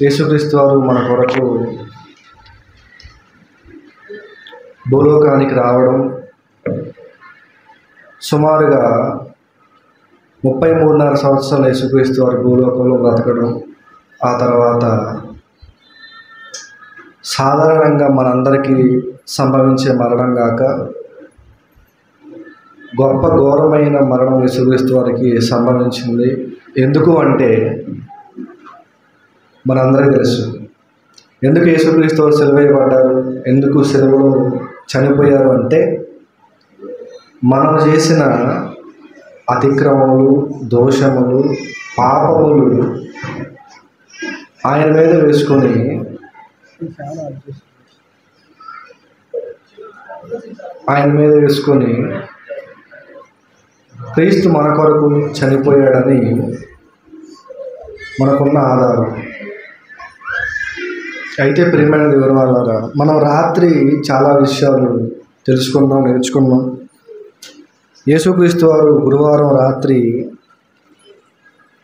యేసుక్రీస్తు వారు మన కొరకు భూలోకానికి రావడం, సుమారుగా 33.5 సంవత్సరాలు యేసుక్రీస్తు వారు భూలోకంలో బ్రతకడం, ఆ తర్వాత సాధారణంగా మనందరికీ సంభవించే మరణం కాక గొప్ప ఘోరమైన మరణం యేసుక్రీస్తు వారికి సంభవించింది. ఎందుకు అంటే మనందరికీ తెలుసు. ఎందుకు యేసుక్రీస్తు వారు సిలువ వేయబడ్డారు, ఎందుకు సిలువలో చనిపోయారు అంటే మనం చేసిన అతిక్రమములు, దోషములు, పాపములు ఆయన మీద వేసుకొని క్రీస్తు మన కొరకు చనిపోయాడని మనకున్న ఆధారం. అయితే ప్రియమైన దేవుని వాళ్ళారా, మనం రాత్రి చాలా విషయాలు తెలుసుకున్నాం, నేర్చుకున్నాం. యేసుక్రీస్తు వారు గురువారం రాత్రి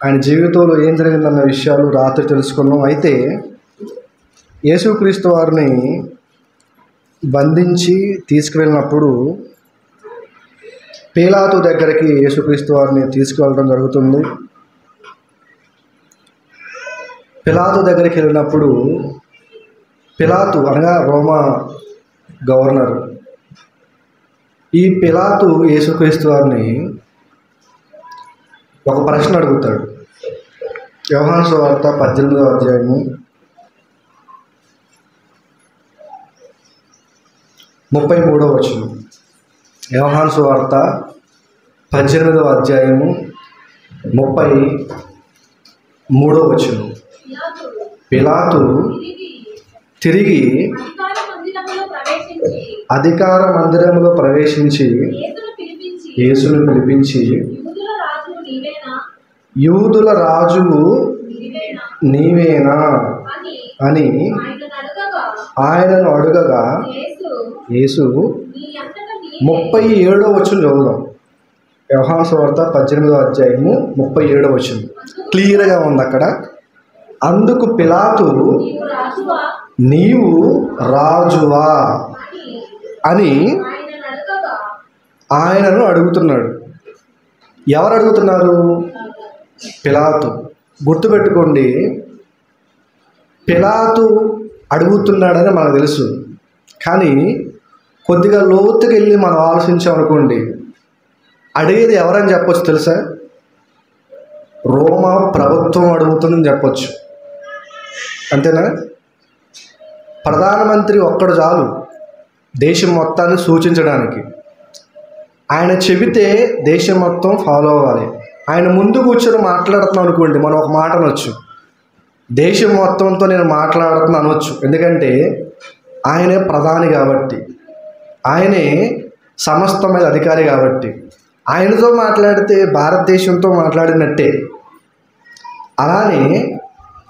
ఆయన జీవితంలో ఏం జరిగిందన్న విషయాలు రాత్రి తెలుసుకున్నాం. అయితే యేసుక్రీస్తు వారిని బంధించి తీసుకువెళ్ళినప్పుడు పీలాతు దగ్గరికి యేసుక్రీస్తు వారిని తీసుకువెళ్ళడం జరుగుతుంది. పిలాతు దగ్గరికి వెళ్ళినప్పుడు పిలాతు అనగా రోమా గవర్నర్, ఈ పిలాతు యేసుక్రీస్తు వారిని ఒక ప్రశ్న అడుగుతాడు. యోహాను సువార్త 18వ అధ్యాయము 33వ వచనం. యోహాను సువార్త 18వ అధ్యాయము 33వ వచనం. పిలాతు తిరిగి అధికార మందిరంలో ప్రవేశించి యేసును పిలిపించి, యూదుల రాజువు నీవేనా అని ఆయనను అడుగగా, యేసు 37వ వచనం చదువుదాం. యోహాను సువార్త 18వ అధ్యాయము 37వ వచనం క్లియర్గా ఉంది అక్కడ. అందుకు పిలాతు, నీవు రాజువా అని ఆయనను అడుగుతున్నాడు. ఎవరు అడుగుతున్నారు? పిలాతు. గుర్తుపెట్టుకోండి, పిలాతు అడుగుతున్నాడని మనకు తెలుసు. కానీ కొద్దిగా లోతుకి వెళ్ళి మనం ఆలోచించామనుకోండి, అడిగేది ఎవరని చెప్పొచ్చు తెలుసా? రోమా ప్రభుత్వం అడుగుతుందని చెప్పొచ్చు. అంతేనా? ప్రధానమంత్రి ఒక్కడు చాలు దేశం మొత్తాన్ని సూచించడానికి. ఆయన చెబితే దేశం మొత్తం ఫాలో అవ్వాలి. ఆయన ముందు కూర్చొని మాట్లాడుతున్నాం అనుకోండి, మనం ఒక మాట అనొచ్చు, దేశం మొత్తంతో నేను మాట్లాడుతున్నా అనొచ్చు. ఎందుకంటే ఆయనే ప్రధాని కాబట్టి, ఆయనే సమస్త మీద అధికారి కాబట్టి ఆయనతో మాట్లాడితే భారతదేశంతో మాట్లాడినట్టే. అలానే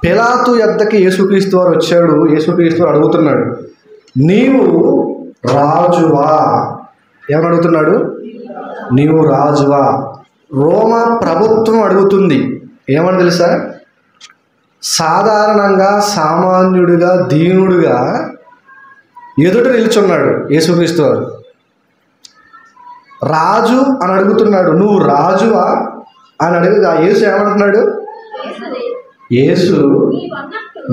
పిలాతు యొద్దకి యేసుక్రీస్తు వారు వచ్చాడు. యేసుక్రీస్తు వారు అడుగుతున్నాడు, నీవు రాజువా? ఏమని అడుగుతున్నాడు? నీవు రాజువా? రోమా ప్రభుత్వం అడుగుతుంది. ఏమని తెలుసా? సాధారణంగా సామాన్యుడిగా, దీనుడిగా ఎదుట నిల్చున్నాడు యేసుక్రీస్తు వారు. రాజు అని అడుగుతున్నాడు, నువ్వు రాజువా అని అడుగుగా యేసు ఏమంటున్నాడు? యేసు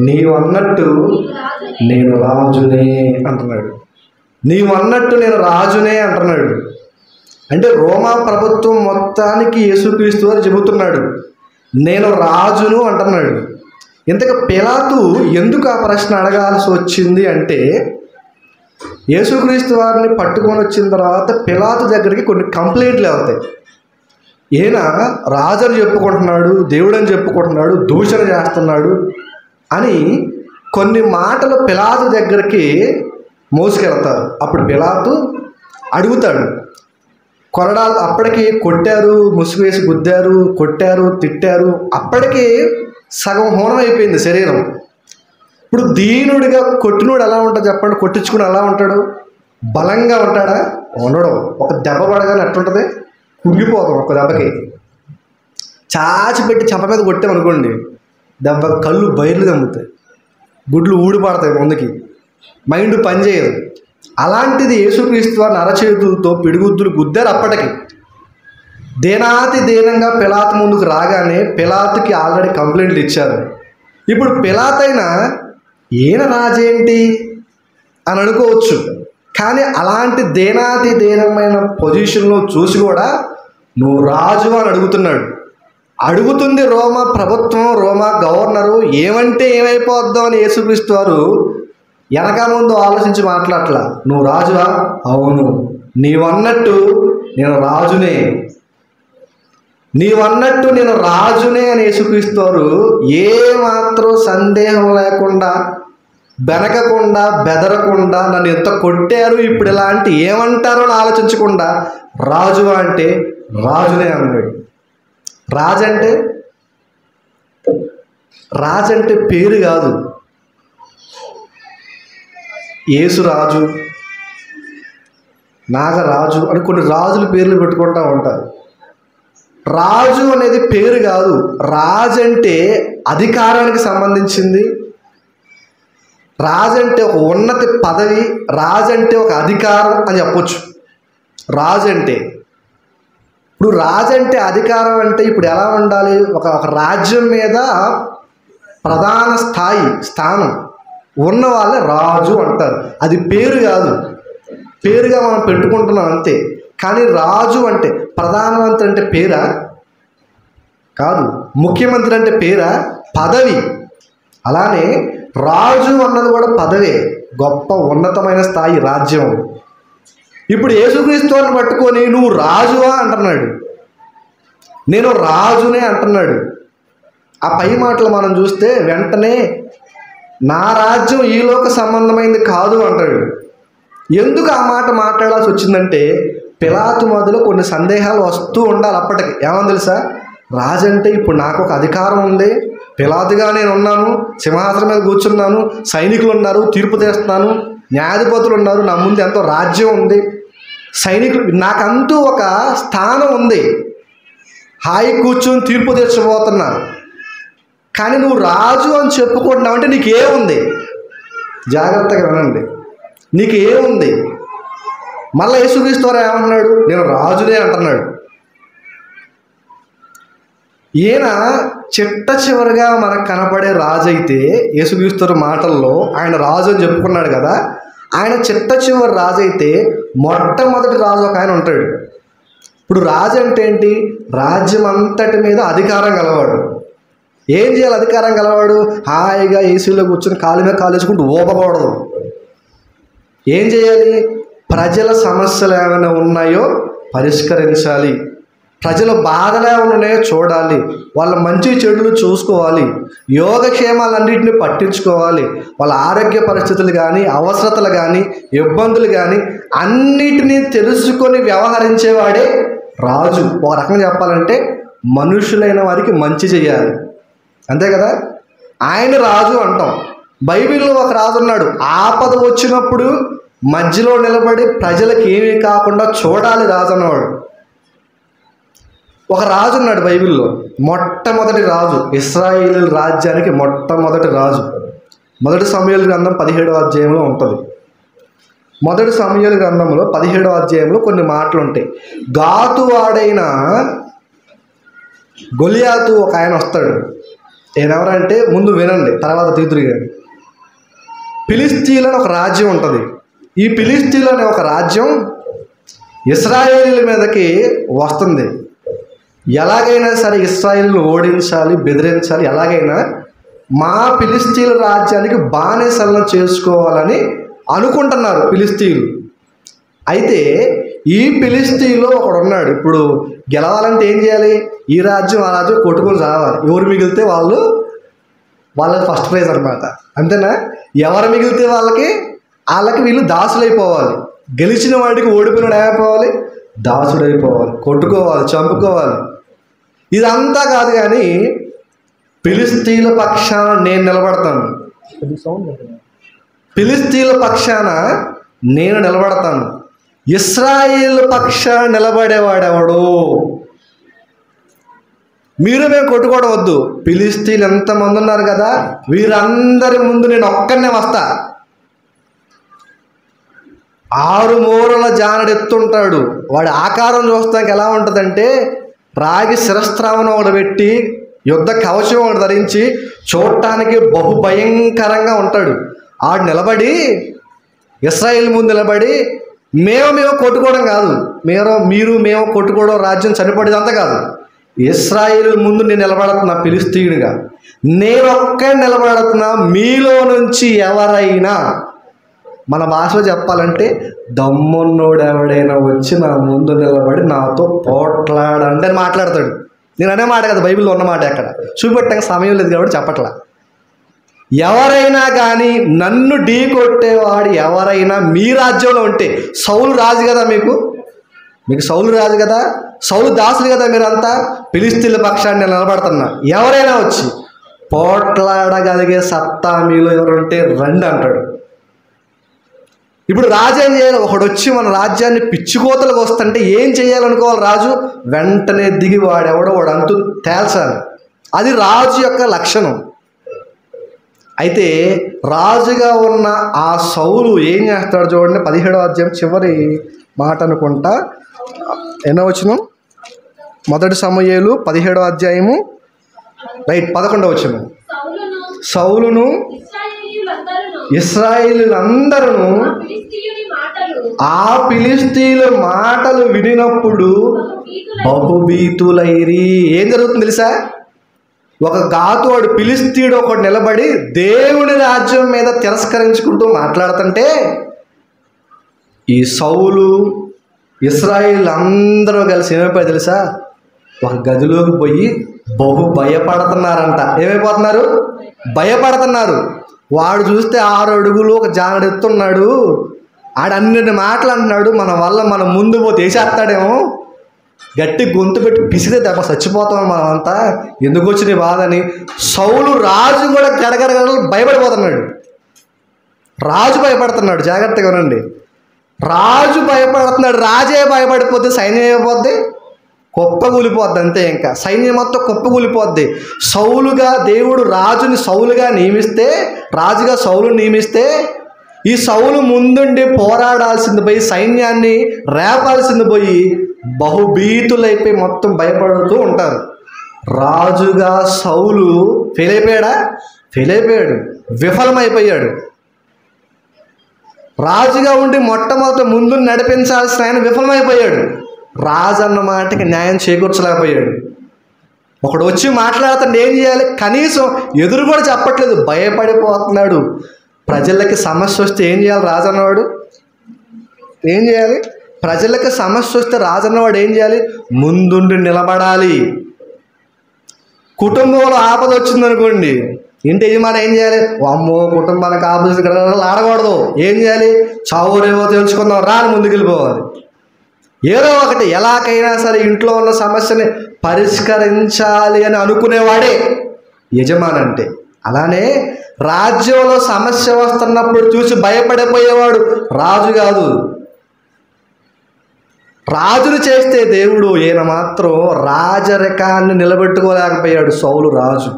నీవన్నట్టు నేను రాజునే అంటున్నాడు. నీవన్నట్టు నేను రాజునే అంటున్నాడు. అంటే రోమా ప్రభుత్వం మొత్తానికి యేసుక్రీస్తు వారు చెబుతున్నాడు, నేను రాజును అంటున్నాడు. ఇంతగా పిలాతు ఎందుకు ఆ ప్రశ్న అడగాల్సి వచ్చింది అంటే, యేసుక్రీస్తు వారిని పట్టుకొని వచ్చిన తర్వాత పిలాతు దగ్గరికి కొన్ని కంప్లైంట్లు అవుతాయి. ఈయన రాజు అని చెప్పుకుంటున్నాడు, దేవుడు అని చెప్పుకుంటున్నాడు, దూషణ చేస్తున్నాడు అని కొన్ని మాటలు పిలాతు దగ్గరికి మోసుకెళ్తారు. అప్పుడు పిలాతు అడుగుతాడు. కొరడాలు అప్పటికి కొట్టారు, ముసుగు వేసి గుద్దారు, కొట్టారు, తిట్టారు. అప్పటికి సగం హోనం అయిపోయింది శరీరం. ఇప్పుడు దీనుడిగా కొట్టినోడు ఎలా ఉంటాడు చెప్పండి? కొట్టించుకుని ఎలా ఉంటాడు? బలంగా ఉంటాడా? ఉండడం. ఒక దెబ్బ పడగానే ఎట్లుంటుంది? కుంగిపోతాం ఒక దెబ్బకి. చాచి పెట్టి చెంప మీద కొట్టామనుకోండి, దెబ్బ కళ్ళు బయర్లు కమ్ముతాయి, గుడ్లు ఊడిపడతాయి, ముందుకి మైండ్ పనిచేయదు. అలాంటిది యేసుక్రీస్తు వారిని అరచేతులతో పిడిగుద్దులు గుద్దారు. అప్పటికి దేనాతి దీనంగా పిలాతు ముందుకు రాగానే పిలాతుకి ఆల్రెడీ కంప్లైంట్లు ఇచ్చారు. ఇప్పుడు పిలాతైనా ఈయన రాజేంటి అని అనుకోవచ్చు. కానీ అలాంటి దేనాతి దీనమైన పొజిషన్లో చూసి కూడా నువ్వు రాజు అని అడుగుతున్నాడు. అడుగుతుంది రోమా ప్రభుత్వం, రోమా గవర్నరు. ఏమంటే ఏమైపోద్దాం అని యేసుక్రీస్తు వారు వెనక ముందు ఆలోచించి మాట్లాడట్లా. నువ్వు రాజువా? అవును. నీవన్నట్టు నేను రాజునే, నీవన్నట్టు నేను రాజునే అని యేసుక్రీస్తు వారు ఏమాత్రం సందేహం లేకుండా, బెనకకుండా, బెదరకుండా, నన్ను ఎంత కొట్టారు, ఇప్పుడు ఇలాంటి ఏమంటారో అని ఆలోచించకుండా రాజువా అంటే రాజునే అన్నాడు. రాజంటే పేరు కాదు. యేసు రాజు, నాగరాజు అని కొన్ని రాజుల పేర్లు పెట్టుకుంటూ ఉంటారు. రాజు అనేది పేరు కాదు. రాజు అంటే అధికారానికి సంబంధించింది. రాజు అంటే ఒక ఉన్నత పదవి, రాజు అంటే ఒక అధికారం అని చెప్పొచ్చు. రాజు అంటే ఇప్పుడు రాజు అంటే అధికారం అంటే ఇప్పుడు ఎలా ఉండాలి? ఒక రాజ్యం మీద ప్రధాన స్థానం ఉన్న వాళ్ళే రాజు అంటారు. అది పేరు కాదు, పేరుగా మనం పెట్టుకుంటున్నాం అంతే. కానీ రాజు అంటే ప్రధానమంత్రి అంటే పేరా? కాదు. ముఖ్యమంత్రి అంటే పేరా? పదవి. అలానే రాజు అన్నది కూడా పదవే, గొప్ప ఉన్నతమైన స్థాయి, రాజ్యం. ఇప్పుడు యేసుక్రీస్తుని పట్టుకొని నువ్వు రాజువా అంటున్నాడు, నేను రాజునే అంటున్నాడు. ఆ పై మాటలు మనం చూస్తే వెంటనే నా రాజ్యం ఈ లోక సంబంధమైంది కాదు అంటాడు. ఎందుకు ఆ మాట మాట్లాడాల్సి వచ్చిందంటే పిలాతు మొదలు కొన్ని సందేహాలు వస్తూ ఉండాలి. అప్పటికి ఏమని తెలుసా? రాజు అంటే ఇప్పుడు నాకు ఒక అధికారం ఉంది, పిలాతుగా నేను ఉన్నాను, సింహాసనం మీద కూర్చున్నాను, సైనికులు ఉన్నారు, తీర్పు తీస్తున్నాను, న్యాయాధిపతులు ఉన్నారు, నా ముందు ఎంతో రాజ్యం ఉంది, సైనికులు, నాకంటూ ఒక స్థానం ఉంది, హాయి కూర్చొని తీర్పు తీర్చబోతున్నా. కానీ నువ్వు రాజు అని చెప్పుకుంటున్నావు అంటే నీకేముంది? జాగ్రత్తగా వినండి, నీకేముంది? మళ్ళీ యేసుక్రీస్తు వారు ఏమంటున్నాడు? నేను రాజునే అంటున్నాడు. ఈయన చిట్ట చివరిగా మనకు కనపడే రాజు అయితే యేసుక్రీస్తు మాటల్లో ఆయన రాజు అని చెప్పుకున్నాడు కదా, ఆయన చిట్ట చివరి రాజు అయితే మొట్టమొదటి రాజు ఒక ఆయన ఉంటాడు. ఇప్పుడు రాజు అంటే ఏంటి? రాజ్యం అంతటి మీద అధికారం గలవాడు. ఏం చేయాలి అధికారం గలవాడు? హాయిగా ఏసీలో కూర్చొని కాలు మీద కాలు వేసుకుంటూ ఊపకూడదు. ఏం చేయాలి? ప్రజల సమస్యలు ఏమైనా ఉన్నాయో పరిష్కరించాలి, ప్రజల బాధలు ఏమైనా ఉన్నాయో చూడాలి, వాళ్ళ మంచి చెడులు చూసుకోవాలి, యోగక్షేమాలన్నింటినీ పట్టించుకోవాలి, వాళ్ళ ఆరోగ్య పరిస్థితులు కానీ, అవసరతలు కానీ, ఇబ్బందులు కానీ అన్నిటినీ తెలుసుకొని వ్యవహరించేవాడే రాజు. ఒక రకంగా చెప్పాలంటే మనుషులైన వారికి మంచి చేయాలి, అంతే కదా, ఆయన రాజు అంటాం. బైబిల్లో ఒక రాజు ఉన్నాడు, ఆపద వచ్చినప్పుడు మధ్యలో నిలబడి ప్రజలకు ఏమీ కాకుండా చూడాలి రాజు అన్నవాడు. ఒక రాజు ఉన్నాడు బైబిల్లో, మొట్టమొదటి రాజు, ఇశ్రాయేలు రాజ్యానికి మొట్టమొదటి రాజు. మొదటి సమూయేలు గ్రంథం 17వ అధ్యాయంలో ఉంటుంది. మొదటి సమూయేలు గ్రంథంలో 17వ అధ్యాయంలో కొన్ని మాటలు ఉంటాయి. గాతు వాడైన గొలియాతు ఒక ఆయన వస్తాడు. ఆయన ఎవరంటే ముందు వినండి, తర్వాత తీతురు కానీ. ఫిలిస్తీన్లు అని ఒక రాజ్యం ఉంటుంది. ఈ ఫిలిస్తీన్లు అనే ఒక రాజ్యం ఇశ్రాయేలీల మీదకి వస్తుంది. ఎలాగైనా సరే ఇశ్రాయేలును ఓడించాలి, బెదిరించాలి, ఎలాగైనా మా ఫిలిస్తీన్ల రాజ్యానికి బానిసలను చేసుకోవాలని అనుకుంటున్నారు ఫిలిస్తీన్లు. అయితే ఈ ఫిలిస్తీన్లో ఒకడు ఉన్నాడు. ఇప్పుడు గెలవాలంటే ఏం చేయాలి? ఈ రాజ్యం ఆ రాజ్యం కొట్టుకొని రావాలి. ఎవరు మిగిలితే వాళ్ళకి ఫస్ట్ ప్రైజ్ అనమాట, అంతేనా? ఎవరు మిగిలితే వాళ్ళకి వీళ్ళు దాసులైపోవాలి. గెలిచిన వాడికి ఓడిపోయినాడు ఏమైపోవాలి? దాసుడైపోవాలి, కొట్టుకోవాలి, చంపుకోవాలి. ఇదంతా కాదు, కానీ ఫిలిస్తీన్ల పక్షాన నేను నిలబడతాను, ఫిలిస్తీన్ల పక్షాన నేను నిలబడతాను, ఇశ్రాయేలు పక్షాన నిలబడేవాడెవడు? మీరు మేము కొట్టుకోవడం వద్దు, ఫిలిష్తీయులు ఎంతమంది ఉన్నారు కదా, వీరందరి ముందు నేను ఒక్కనే వస్తా. 6 మూరల జానడు ఎత్తుంటాడు. వాడి ఆకారం చూస్తానికి ఎలా ఉంటుందంటే, రాగి శిరస్త్రావణం ఒకటి పెట్టి యుద్ధ కవచం ఒకటి ధరించి చూడటానికి బహుభయంకరంగా ఉంటాడు. ఆడు నిలబడి ఇశ్రాయేలు ముందు నిలబడి మేము కొట్టుకోవడం కాదు, మేము కొట్టుకోవడం, రాజ్యం చనిపోయేదంతా కాదు. ఇశ్రాయేలు ముందు నేను నిలబడుతున్నా ఫిలిష్తీయునిగా, నేను ఒక్కడే నిలబడుతున్నా. మీలో నుంచి ఎవరైనా, మన భాషలో చెప్పాలంటే దమ్మున్నోడు ఎవడైనా వచ్చి నా ముందు నిలబడి నాతో పోట్లాడండి అని మాట్లాడతాడు. నేను అనే మాట కదా, బైబిల్లో ఉన్న మాట. ఎక్కడ చూపెట్టడానికి సమయం లేదు కాబట్టి చెప్పట్లా. ఎవరైనా కానీ నన్ను ఢీ కొట్టేవాడు ఎవరైనా మీ రాజ్యంలో ఉంటే, సౌలు రాజు కదా, మీకు సౌలు రాజు కదా, సౌలు దాసులు కదా మీరంతా, ఫిలిష్తీయుల పక్షాన్ని నేను నిలబడుతున్నా. ఎవరైనా వచ్చి పోట్లాడగలిగే సత్తా మీలో ఎవరుంటే రండి అంటాడు. ఇప్పుడు రాజు ఏం చేయాలి? ఒకడు వచ్చి మన రాజ్యాన్ని పిచ్చికోతలకు వస్తుంటే ఏం చేయాలనుకోవాలి రాజు? వెంటనే దిగి వాడు అంతు తేల్చాలి. అది రాజు యొక్క లక్షణం. అయితే రాజుగా ఉన్న ఆ సౌలు ఏం చేస్తాడు చూడండి, 17వ అధ్యాయం చివరి మాట అనుకుంటా, ఎన్నో వచనం, 1 సమూయేలు 17వ అధ్యాయము 11వ వచనం. సౌలును ఇశ్రాయేలీయులందరూ ఆ ఫిలిష్తీయుల మాటలు వినినప్పుడు బహుభీతులైరి. ఏం జరుగుతుంది తెలుసా? ఒక గాతు వాడు ఫిలిష్తీయుడు ఒకడు నిలబడి దేవుని రాజ్యం మీద తిరస్కరించుకుంటూ మాట్లాడుతుంటే, ఈ సౌలు ఇశ్రాయేలు అందరూ కలిసి ఏమైపోయి తెలుసా? ఒక గదిలోకి పోయి భయపడుతున్నారంట. ఏమైపోతున్నారు? భయపడుతున్నారు. వాడు చూస్తే 6 అడుగులు ఒక జానడు ఎత్తున్నాడు. ఆడన్ని మాటలు అంటున్నాడు, మన ముందు పోతే వేసేస్తాడేమో, గట్టి గొంతు పెట్టి పిసిదే దెబ్బ చచ్చిపోతాం మనమంతా, ఎందుకు వచ్చిన బాధ అని. సౌలు రాజు కూడా గడగడగడ భయపడిపోతున్నాడు. రాజు భయపడుతున్నాడు. జాగ్రత్తగా వినండి. రాజు భయపడుతున్నాడు. రాజే భయపడిపోతే సైన్యం అయిపోద్ది, కుప్పకూలిపోద్ది అంతే. ఇంకా సైన్యం మొత్తం కుప్పకూలిపోద్ది. సౌలుగా దేవుడు రాజుని సౌలుగా నియమిస్తే, రాజుగా సౌలు నియమిస్తే, ఈ సౌలు ముందుండి పోరాడాల్సింది పోయి, సైన్యాన్ని రేపాల్సింది పోయి బహుభీతులైపోయి మొత్తం భయపడుతూ ఉంటారు. రాజుగా సౌలు ఫెయిల్ అయిపోయాడు, విఫలమైపోయాడు. రాజుగా ఉండి మొట్టమొదటి ముందు నడిపించాల్సిన ఆయన విఫలమైపోయాడు. రాజు అన్న మాటకి న్యాయం చేకూర్చలేకపోయాడు. ఒకడు వచ్చి మాట్లాడుతుంటే ఏం చేయాలి? కనీసం ఎదురు కూడా చెప్పట్లేదు, భయపడిపోతున్నాడు. ప్రజలకి సమస్య వస్తే ఏం చేయాలి? రాజు అన్నవాడు ఏం చేయాలి? ప్రజలకి సమస్య వస్తే రాజు అన్నవాడు ఏం చేయాలి? ముందుండి నిలబడాలి. కుటుంబంలో ఆపద వచ్చిందనుకోండి, ఇంటి యజమాని ఏం చేయాలి? అమ్మో కుటుంబానికి ఆపద ఆడకూడదు. ఏం చేయాలి? చావురేవో తెలుసుకుందాం, రాని ముందుకు వెళ్ళిపోవాలి. ఏదో ఒకటి ఎలాగైనా సరే ఇంట్లో ఉన్న సమస్యని పరిష్కరించాలి అని అనుకునేవాడే యజమాని అంటే. అలానే రాజ్యంలో సమస్య వస్తున్నప్పుడు చూసి భయపడిపోయేవాడు రాజు కాదు. రాజును చేస్తే దేవుడు, ఈయన మాత్రం రాజరికాన్ని నిలబెట్టుకోలేకపోయాడు సౌలు రాజు.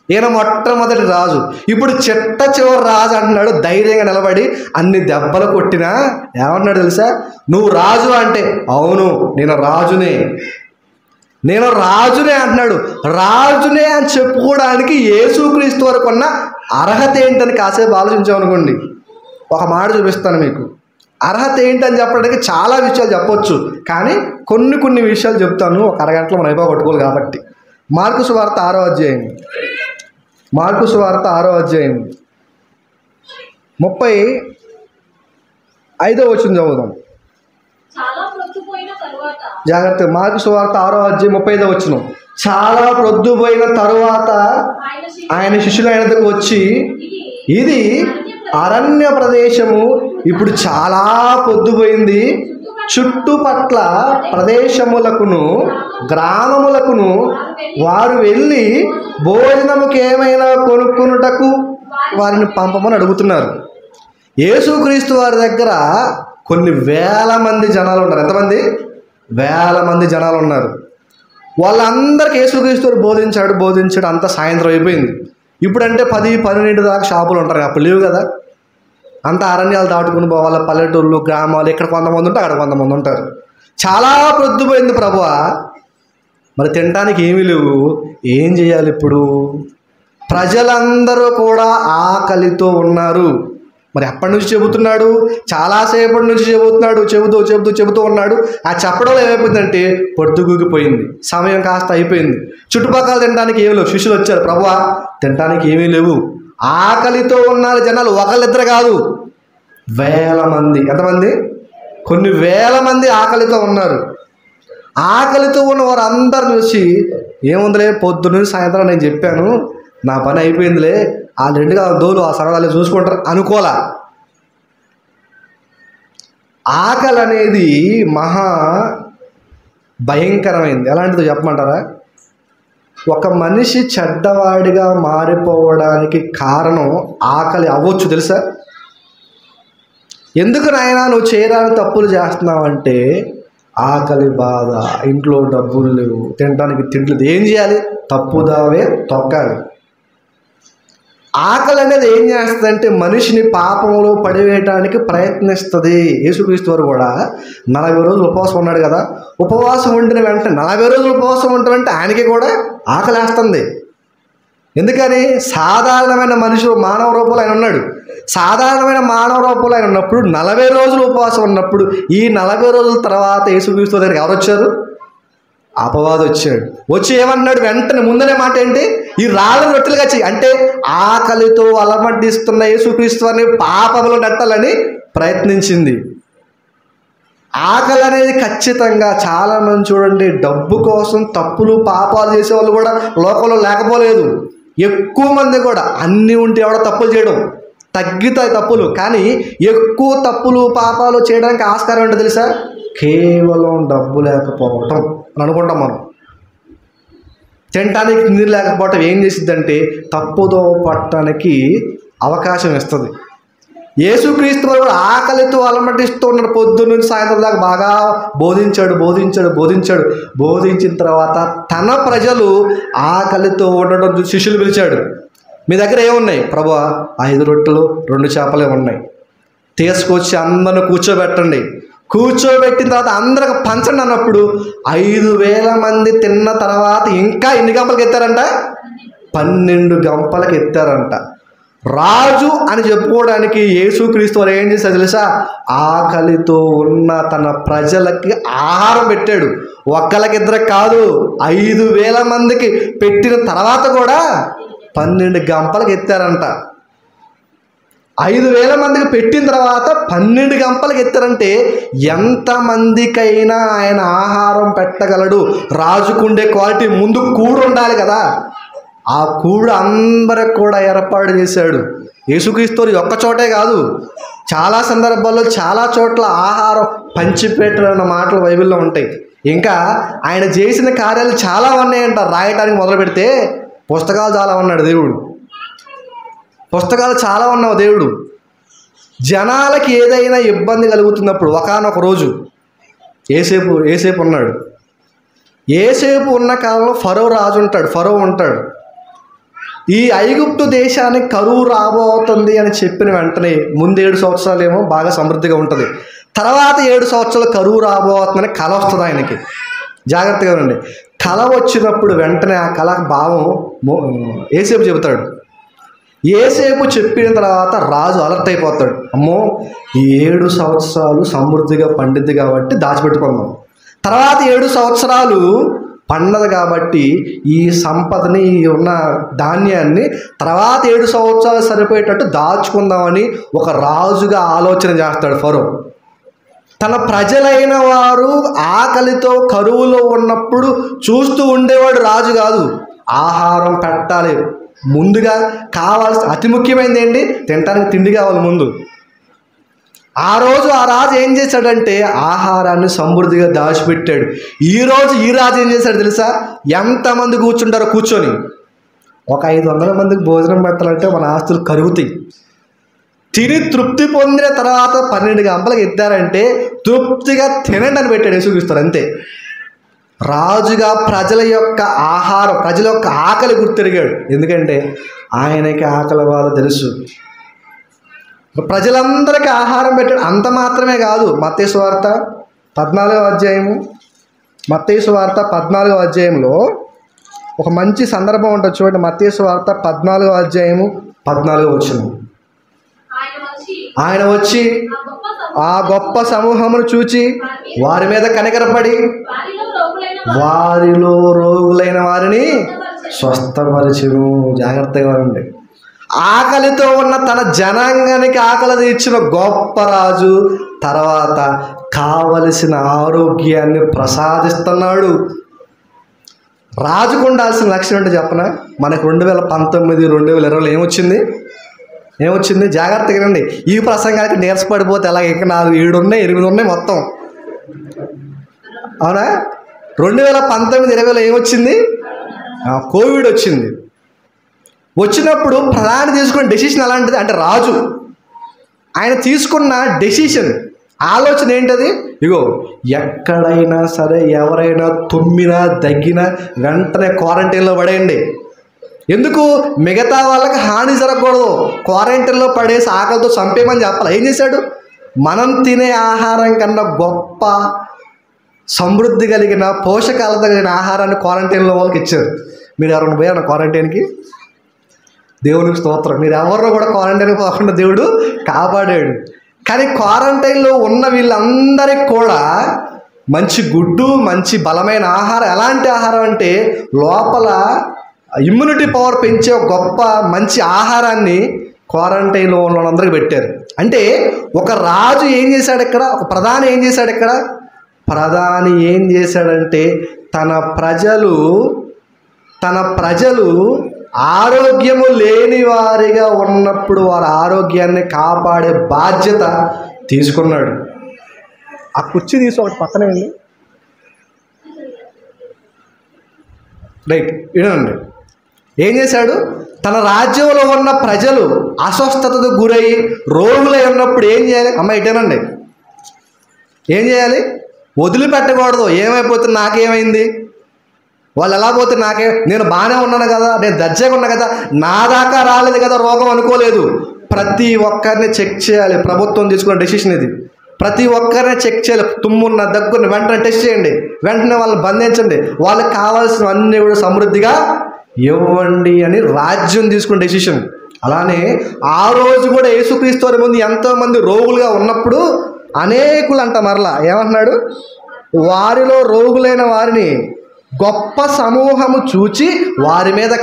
ఈయన మొట్టమొదటి రాజు, ఇప్పుడు చిట్ట చివరి రాజు అంటున్నాడు. ధైర్యంగా నిలబడి అన్ని దెబ్బలు కొట్టినా ఏమన్నాడు తెలుసా? నువ్వు రాజు అంటే, అవును నేను రాజునే అంటున్నాడు. రాజునే అని చెప్పుకోవడానికి యేసుక్రీస్తు వరకు ఉన్న అర్హత ఏంటని కాసేపు ఆలోచించామనుకోండి. ఒక మాట చూపిస్తాను మీకు. అర్హత ఏంటని చెప్పడానికి చాలా విషయాలు చెప్పొచ్చు, కానీ కొన్ని విషయాలు చెప్తాను. ఒక అరగంటలో మనం అయిపోగొట్టుకోవాలి కాబట్టి. మార్కు సువార్త 6వ అధ్యాయం 35వ వచనం చదువుదాం. జాగ్రత్త. మార్కు సువార్త 6వ అధ్యాయం 35వ వచనం. చాలా ప్రొద్దుపోయిన తరువాత ఆయన శిష్యులు ఆయన దగ్గరకు వచ్చి, ఇది అరణ్య ప్రదేశము, ఇప్పుడు చాలా పొద్దుపోయింది, చుట్టుపట్ల ప్రదేశములకును గ్రామములకును వారు వెళ్ళి భోజనముకి ఏమైనా కొనుక్కునుటకు వారిని పంపమని అడుగుతున్నారు. యేసుక్రీస్తు వారి దగ్గర కొన్ని వేల మంది జనాలు ఉన్నారు. ఎంతమంది? వేల మంది జనాలు ఉన్నారు. వాళ్ళందరికీ యేసుక్రీస్తు బోధించాడు. అంతా సాయంత్రం అయిపోయింది. ఇప్పుడంటే 10-12 దాకా షాపులు ఉంటారు, అప్పుడు లేవు కదా. అంతా అరణ్యాలు దాటుకుని పోవాలి, పల్లెటూళ్ళు, గ్రామాలు, ఇక్కడ కొంతమంది ఉంటారు, అక్కడ కొంతమంది ఉంటారు. చాలా ప్రొద్దుపోయింది ప్రభువా, మరి తినడానికి ఏమీ లేవు, ఏం చేయాలి ఇప్పుడు? ప్రజలందరూ కూడా ఆకలితో ఉన్నారు. మరి ఎప్పటి నుంచి చెబుతున్నాడు? చాలాసేపటి నుంచి చెబుతూ ఉన్నాడు. ఆ చెప్పడంలో ఏమైపోయిందంటే పొద్దుగూకిపోయింది, సమయం కాస్త అయిపోయింది. చుట్టుపక్కల తినడానికి ఏమీ లేవు. శిష్యులు వచ్చారు, ప్రభువా తినడానికి ఏమీ లేవు, ఆకలితో ఉన్నారు జనాలు. ఒకళ్ళిద్దరు కాదు, వేల మంది. ఎంతమంది? కొన్ని వేల మంది ఆకలితో ఉన్నారు. ఆకలితో ఉన్న వారు అందరు చూసి, ఏముందిలే పొద్దున్న సాయంత్రం నేను చెప్పాను, నా పని అయిపోయిందిలే, ఆ 2 దోలు ఆ సరదాలు చూసుకుంటారు అనుకోలా. ఆకలి అనేది మహా భయంకరమైంది. ఎలాంటిదో చెప్పమంటారా? ఒక మనిషి చెడ్డవాడిగా మారిపోవడానికి కారణం ఆకలి అవ్వచ్చు, తెలుసా? ఎందుకు నాయనా నువ్వు చేయరాని తప్పులు చేస్తున్నావంటే ఆకలి బాధ, ఇంట్లో డబ్బులు లేవు, తినడానికి తిండ్లు, ఏం చేయాలి? తప్పుదావే తొక్కాలి. ఆకలి అనేది ఏం చేస్తుందంటే మనిషిని పాపంలో పడివేయటానికి ప్రయత్నిస్తుంది. యేసుక్రీస్తు వారు కూడా 40 రోజులు ఉపవాసం ఉన్నాడు కదా. ఉపవాసం ఉండిన వెంటనే 40 రోజులు ఉపవాసం ఉంటామంటే ఆయనకి కూడా ఆకలేస్తుంది. ఎందుకని? సాధారణమైన మనుషులు మానవ రూపంలో ఆయన ఉన్నాడు. సాధారణమైన మానవ రూపంలో ఆయన ఉన్నప్పుడు 40 రోజులు ఉపవాసం ఉన్నప్పుడు, ఈ 40 రోజుల తర్వాత యేసుక్రీస్తు దగ్గరికి ఎవరు వచ్చారు? అపవాది వచ్చాడు. వచ్చి ఏమన్నాడు? వెంటనే ముందనే మాట ఏంటి? ఈ రాళ్ళను రొట్టెలుగా చెయ్యి అంటే ఆకలితో అలమటిస్తున్న యేసుక్రీస్తు వారిని పాపంలో నెట్టాలని ప్రయత్నించింది. ఆకలి అనేది ఖచ్చితంగా చాలామంది చూడండి, డబ్బు కోసం తప్పులు పాపాలు చేసేవాళ్ళు కూడా లోకంలో లేకపోలేదు. ఎక్కువ మంది కూడా అన్నీ ఉంటే ఎవడో తప్పులు చేయడం, తగ్గుతాయి తప్పులు, కానీ ఎక్కువ తప్పులు పాపాలు చేయడానికి ఆస్కారం ఏంటో తెలుసా? కేవలం డబ్బు లేకపోవటం అని అనుకుంటాం మనం. తినటానికి నీరు లేకపోవటం ఏం చేసిద్దంటే తప్పుదో పట్టడానికి అవకాశం ఇస్తుంది. యేసుక్రీస్తు వారు కూడా ఆకలితో అలమటిస్తూ ఉన్నాడు. పొద్దున్న నుంచి సాయంత్రం దాకా బాగా బోధించిన తర్వాత తన ప్రజలు ఆకలితో ఉండడం శిష్యులు పిలిచాడు. మీ దగ్గర ఏమున్నాయి? ప్రభువా 5 రొట్టెలు 2 చేపలే ఉన్నాయి, తీసుకొచ్చి అందరిని కూర్చోబెట్టండి. కూర్చోబెట్టిన తర్వాత అందరికి పంచండి అన్నప్పుడు 5,000 మంది తిన్న తర్వాత ఇంకా ఎన్ని గంపలకి ఎత్తారంట? 12 గంపలకి ఎత్తారంట. రాజు అని చెప్పుకోవడానికి యేసుక్రీస్తు వారు ఏం చేశారు తెలుసా? ఆకలితో ఉన్న తన ప్రజలకి ఆహారం పెట్టాడు. ఒక్కళ్ళకిద్దరికి కాదు, 5,000 మందికి పెట్టిన తర్వాత కూడా 12 గంపలకి ఎత్తారంట. 5,000 మందికి పెట్టిన తర్వాత 12 గంపలకి ఎత్తారంటే ఎంతమందికైనా ఆయన ఆహారం పెట్టగలడు. రాజుకుండే క్వాలిటీ ముందు కూడు ఉండాలి కదా. ఆ కూడు అందరికి కూడా ఏర్పాటు చేశాడు. యేసుక్రీస్తు ఒక్క చోటే కాదు, చాలా సందర్భాల్లో చాలా చోట్ల ఆహారం పంచిపెట్టడం మాటలు బైబిల్లో ఉంటాయి. ఇంకా ఆయన చేసిన కార్యాలు చాలా ఉన్నాయంట. రాయటానికి మొదలు పెడితే పుస్తకాలు చాలా ఉన్నాడు దేవుడు. పుస్తకాలు చాలా ఉన్నావు దేవుడు. జనాలకి ఏదైనా ఇబ్బంది కలుగుతున్నప్పుడు ఒకానొక రోజు ఏసేపు ఉన్నాడు. ఏసేపు ఉన్న కాలంలో ఫరో రాజు ఉంటాడు, ఫరో ఉంటాడు. ఈ ఐగుప్తు దేశానికి కరువు రాబోతుంది అని చెప్పిన వెంటనే ముందు 7 సంవత్సరాలు ఏమో బాగా సమృద్ధిగా ఉంటుంది, తర్వాత 7 సంవత్సరాలు కరువు రాబోతుందని కల వస్తుంది ఆయనకి. జాగ్రత్తగా ఉండండి. కల వచ్చినప్పుడు వెంటనే ఆ కళ భావం ఏసేపు చెబుతాడు. ఏసేపు చెప్పిన తర్వాత రాజు అలర్ట్ అయిపోతాడు. అమ్మో ఈ 7 సంవత్సరాలు సమృద్ధిగా పండిద్ది కాబట్టి దాచిపెట్టుకుందాం, తర్వాత 7 సంవత్సరాలు పండదు కాబట్టి ఈ సంపదని ఉన్న ధాన్యాన్ని తర్వాత 7 సంవత్సరాలు సరిపోయేటట్టు దాచుకుందామని ఒక రాజుగా ఆలోచన చేస్తాడు ఫరో. తన ప్రజలైన వారు ఆకలితో కరువులో ఉన్నప్పుడు చూస్తూ ఉండేవాడు రాజు కాదు. ఆహారం పెట్టాలి, ముందుగా కావాల్సిన అతి ముఖ్యమైనది ఏంటి? తినడానికి తిండి కావాలి ముందు. ఆ రోజు ఆ రాజు ఏం చేశాడంటే ఆహారాన్ని సమృద్ధిగా దాచిపెట్టాడు. ఈరోజు ఈ రాజు ఏం చేశాడు తెలుసా? ఎంతమంది కూర్చుంటారో కూర్చొని ఒక 500 మందికి భోజనం పెట్టాలంటే మన ఆస్తులు కరుగుతాయి. తిని తృప్తి పొందిన తర్వాత 12 గంపలకి ఎత్తారంటే తృప్తిగా తినండి అని పెట్టాడు యేసుక్రీస్తు. అంతే. రాజుగా ప్రజల యొక్క ఆహారం, ప్రజల యొక్క ఆకలి గుర్తెరిగాడు. ఎందుకంటే ఆయనకి ఆకలి వాళ్ళు తెలుసు. ప్రజలందరికీ ఆహారం పెట్టాడు. అంత మాత్రమే కాదు, మత్తయి సువార్త 14వ అధ్యాయము, మత్తయి సువార్త 14వ అధ్యాయంలో ఒక మంచి సందర్భం ఉంటుంది చూడండి. మత్తయి సువార్త 14వ అధ్యాయము 14వ వచనం. ఆయన వచ్చి ఆ గొప్ప సమూహమును చూచి వారి మీద కనికరపడి వారిలో రోగులైన వారిని స్వస్థపరిచెను. జాగ్రత్తగా ఉండండి. ఆకలితో ఉన్న తన జనాంగానికి ఆకలి తీర్చిన గొప్ప రాజు తర్వాత కావలసిన ఆరోగ్యాన్ని ప్రసాదిస్తున్నాడు. రాజుకు ఉండాల్సిన లక్ష్యం ఏంటో చెప్పనా? మనకు 2019, 2020 ఏమొచ్చింది? జాగ్రత్తగా రండి. ఈ ప్రసంగానికి నీరసపడిపోతే ఎలా? ఇంకా 4, 7 ఉన్నాయి, 8 ఉన్నాయి మొత్తం. అవునా? 2019, 2020 ఏమొచ్చింది? కోవిడ్ వచ్చింది. వచ్చినప్పుడు ప్రధాని తీసుకున్న డెసిషన్ ఎలాంటిది అంటే, రాజు ఆయన తీసుకున్న డెసిషన్, ఆలోచన ఏంటది? ఇగో, ఎక్కడైనా సరే ఎవరైనా తుమ్మినా దగ్గినా వెంటనే క్వారంటైన్లో పడేయండి. ఎందుకు? మిగతా వాళ్ళకి హాని జరగకూడదు. క్వారంటైన్లో పడేసి ఆకలితో చంపేయమని చెప్పాలి. ఏం చేశాడు? మనం తినే ఆహారం కన్నా గొప్ప సమృద్ధి కలిగిన, పోషకాలతో కలిగిన ఆహారాన్ని క్వారంటైన్లో వాళ్ళకి ఇచ్చారు. మీరు ఎవరైనా పోయారు క్వారంటైన్కి? దేవునికి స్తోత్రం. మీరు ఎవరినో కూడా క్వారంటైన్కి పోకుండా దేవుడు కాపాడాడు. కానీ క్వారంటైన్లో ఉన్న వీళ్ళందరికీ కూడా మంచి గుడ్డు, మంచి బలమైన ఆహారం. ఎలాంటి ఆహారం అంటే లోపల ఇమ్యూనిటీ పవర్ పెంచే గొప్ప మంచి ఆహారాన్ని క్వారంటైన్లో ఉన్న వాళ్ళందరికీ పెట్టారు. అంటే ఒక రాజు ఏం చేశాడు ఇక్కడ? ఒక ప్రధాని ఏం చేశాడు ఇక్కడ? ప్రధాని ఏం చేశాడంటే తన ప్రజలు ఆరోగ్యము లేని వారిగా ఉన్నప్పుడు వారి ఆరోగ్యాన్ని కాపాడే బాధ్యత తీసుకున్నాడు. ఆ కుర్చీ తీసి ఒకటి పక్కనే ఉంది. రైట్, వినండి. ఏం చేశాడు? తన రాజ్యంలో ఉన్న ప్రజలు అస్వస్థతకు గురయ్యి రోగులై ఉన్నప్పుడు ఏం చేయాలి? అమ్మ ఇటేనండి. ఏం చేయాలి? వదిలిపెట్టకూడదు. ఏమైపోతుంది? నాకేమైంది? వాళ్ళు ఎలా పోతే నేను బాగానే ఉన్నాను కదా, నేను దర్జాగా ఉన్నా కదా, నా దాకా రాలేదు కదా రోగం అనుకోలేదు. ప్రతి ఒక్కరిని చెక్ చేయాలి. ప్రభుత్వం తీసుకున్న డెసిషన్ ఇది. ప్రతి ఒక్కరిని చెక్ చేయాలి. తుమ్మున్న దగ్గున్న వెంటనే టెస్ట్ చేయండి, వెంటనే వాళ్ళని బంధించండి, వాళ్ళకి కావాల్సినవన్నీ కూడా సమృద్ధిగా ఇవ్వండి అని రాజ్యం తీసుకున్న డెసిషన్. అలానే ఆ రోజు కూడా యేసుక్రీస్తు వారి ముందు ఎంతోమంది రోగులుగా ఉన్నప్పుడు అనేకులు అంట మరలా ఏమంటున్నాడు? వారిలో రోగులైన వారిని గొప్ప సమూహము చూచి వారి మీద